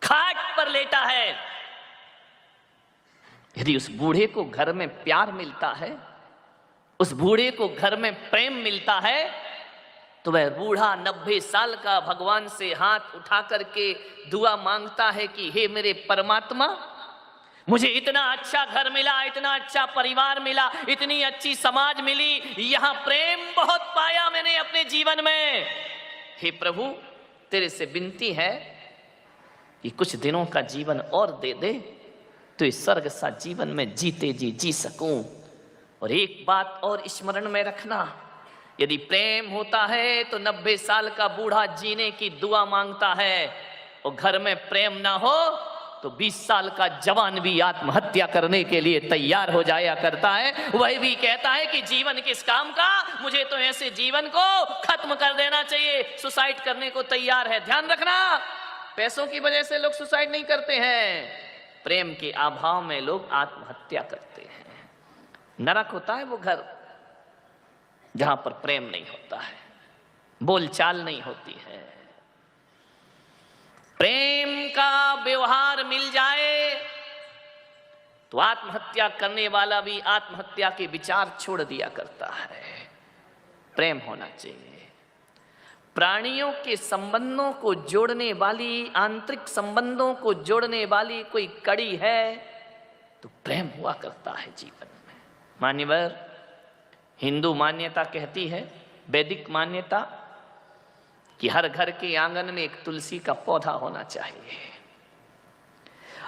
खाट पर लेटा है। यदि उस बूढ़े को घर में प्यार मिलता है, उस बूढ़े को घर में प्रेम मिलता है, तो वह बूढ़ा 90 साल का भगवान से हाथ उठा करके दुआ मांगता है कि हे मेरे परमात्मा, मुझे इतना अच्छा घर मिला, इतना अच्छा परिवार मिला, इतनी अच्छी समाज मिली, यहां प्रेम बहुत पाया मैंने अपने जीवन में। हे प्रभु, तेरे से विनती है कि कुछ दिनों का जीवन और दे दे, तो इस स्वर्ग सा जीवन में जीते जी सकूं। और एक बात और स्मरण में रखना, यदि प्रेम होता है तो 90 साल का बूढ़ा जीने की दुआ मांगता है, और घर में प्रेम ना हो तो 20 साल का जवान भी आत्महत्या करने के लिए तैयार हो जाया करता है। वह भी कहता है कि जीवन किस काम का, मुझे तो ऐसे जीवन को खत्म कर देना चाहिए, सुसाइड करने को तैयार है। ध्यान रखना, पैसों की वजह से लोग सुसाइड नहीं करते हैं, प्रेम के अभाव में लोग आत्महत्या करते हैं। नरक होता है वो घर जहां पर प्रेम नहीं होता है, बोलचाल नहीं होती है। प्रेम का व्यवहार मिल जाए तो आत्महत्या करने वाला भी आत्महत्या के विचार छोड़ दिया करता है। प्रेम होना चाहिए। प्राणियों के संबंधों को जोड़ने वाली, आंतरिक संबंधों को जोड़ने वाली कोई कड़ी है तो प्रेम हुआ करता है जीवन में। मान्यवर, हिंदू मान्यता कहती है, वैदिक मान्यता, कि हर घर के आंगन में एक तुलसी का पौधा होना चाहिए।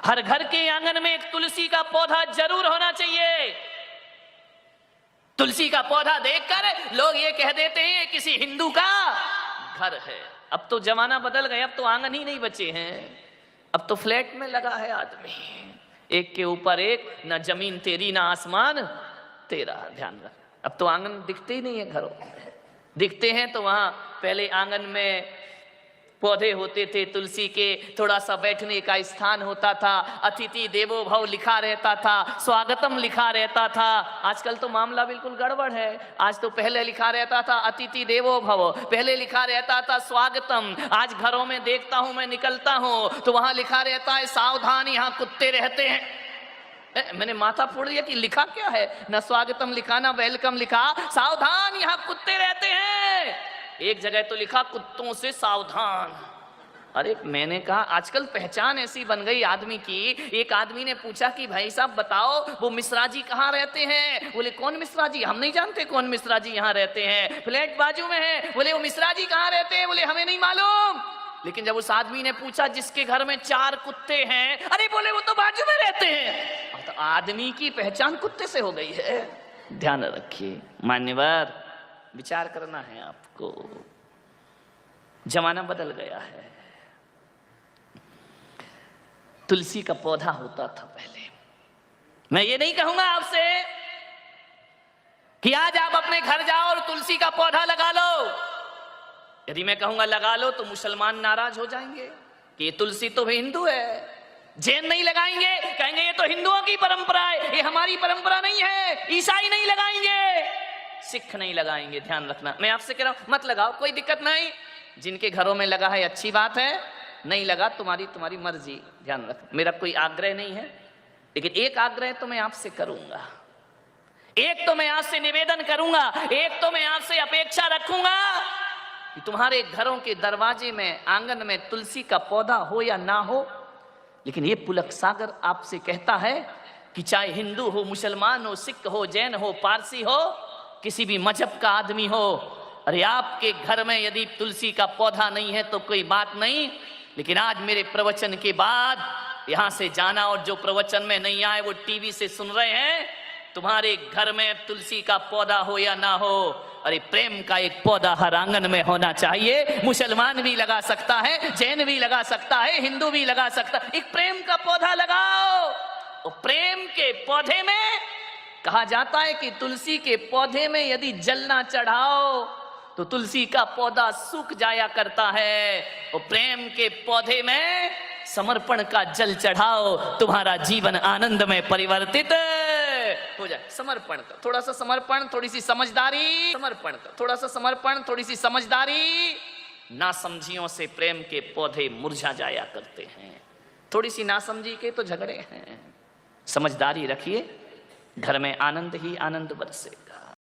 हर घर के आंगन में एक तुलसी का पौधा जरूर होना चाहिए। तुलसी का पौधा देखकर लोग ये कह देते हैं किसी हिंदू का घर है। अब तो जमाना बदल गया, अब तो आंगन ही नहीं बचे हैं, अब तो फ्लैट में लगा है आदमी, एक के ऊपर एक, ना जमीन तेरी ना आसमान तेरा। ध्यान रख, अब तो आंगन दिखते ही नहीं है घरों में। दिखते हैं तो वहां पहले आंगन में पौधे होते थे तुलसी के, थोड़ा सा बैठने का स्थान होता था, अतिथि देवो भव लिखा रहता था, स्वागतम लिखा रहता था। आजकल तो मामला बिल्कुल गड़बड़ है। आज तो पहले लिखा रहता था अतिथि देवो भव, पहले लिखा रहता था स्वागतम। आज घरों में देखता हूं, मैं निकलता हूं तो वहां लिखा रहता है सावधान यहां कुत्ते रहते हैं। मैंने माथा फोड़ दिया कि लिखा क्या है, ना स्वागतम लिखा ना वेलकम लिखा, सावधान यहां कुत्ते रहते हैं। एक जगह तो लिखा कुत्तों से सावधान। अरे मैंने कहा आजकल पहचान ऐसी बन गई आदमी की। एक आदमी ने पूछा कि भाई साहब बताओ वो मिश्रा जी कहाँ रहते हैं? बोले कौन मिश्रा जी? हम नहीं जानते कौन मिश्रा जी यहाँ रहते हैं, फ्लैट बाजू में है। बोले वो मिश्रा जी कहाँ रहते हैं? बोले हमें नहीं मालूम। लेकिन जब उस आदमी ने पूछा जिसके घर में 4 कुत्ते हैं, अरे बोले वो तो बाजू में रहते हैं। तो आदमी की पहचान कुत्ते से हो गई है। ध्यान रखिए मान्यवर, विचार करना है आपको, जमाना बदल गया है। तुलसी का पौधा होता था पहले। मैं ये नहीं कहूंगा आपसे कि आज आप अपने घर जाओ और तुलसी का पौधा लगा लो। यदि मैं कहूंगा लगा लो तो मुसलमान नाराज हो जाएंगे कि ये तुलसी तो हिंदू है। जैन नहीं लगाएंगे, कहेंगे ये तो हिंदुओं की परंपरा है, ये हमारी परंपरा नहीं है। ईसाई नहीं लगाएंगे, सिख नहीं लगाएंगे। ध्यान रखना, मैं आपसे कह रहा हूं मत लगाओ, कोई दिक्कत नहीं। जिनके घरों में लगा है अच्छी बात है, नहीं लगा तुम्हारी मर्जी। ध्यान रख, मेरा कोई आग्रह नहीं है, लेकिन एक आग्रह तो मैं आपसे करूंगा, एक तो मैं आपसे निवेदन करूंगा, एक तो मैं आपसे अपेक्षा रखूंगा कि तुम्हारे घरों के दरवाजे में, आंगन में तुलसी का पौधा हो या ना हो, लेकिन ये पुलक सागर आपसे कहता है कि चाहे हिंदू हो, मुसलमान हो, सिख हो, जैन हो, पारसी हो, किसी भी मजहब का आदमी हो, अरे आपके घर में यदि तुलसी का पौधा नहीं है तो कोई बात नहीं, लेकिन आज मेरे प्रवचन के बाद यहां से जाना, और जो प्रवचन में नहीं आए वो टीवी से सुन रहे हैं, तुम्हारे घर में तुलसी का पौधा हो या ना हो, अरे प्रेम का एक पौधा हर आंगन में होना चाहिए। मुसलमान भी लगा सकता है, जैन भी लगा सकता है, हिंदू भी लगा सकता है। एक प्रेम का पौधा लगाओ। और प्रेम के पौधे में कहा जाता है कि तुलसी के पौधे में यदि जल ना चढ़ाओ तो तुलसी का पौधा सूख जाया करता है। और प्रेम के पौधे में समर्पण का जल चढ़ाओ, तुम्हारा जीवन आनंद में परिवर्तित हो जाए। समर्पण का थोड़ा सा समर्पण, थोड़ी सी समझदारी, समर्पण का थोड़ा सा समर्पण, थोड़ी सी समझदारी। नासमझियों से प्रेम के पौधे मुरझा जाया करते हैं। थोड़ी सी नासमझी के तो झगड़े हैं। समझदारी रखिए, घर में आनंद ही आनंद बरसेगा।